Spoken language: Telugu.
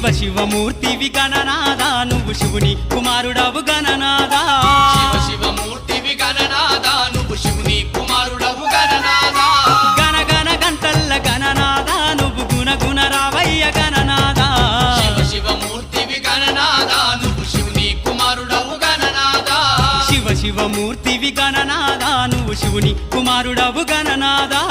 శివ శివమూర్తివి గణనాదా నువ్వు శివుని కుమారుడవు గణనాదా శివ శివమూర్తివి గణనాదా నువ్వు శివుని కుమారుడవు గణనాదా గణ గణ గంటల్ల గణనాదా నువ్వు గుణ గుణ రావయ్య గణనాదా శివ శివమూర్తివి గణనాదా నువ్వు శివుని కుమారుడవు గణనాదా శివ శివమూర్తివి గణనాదా నువ్వు శివుని కుమారుడవు గణనాదా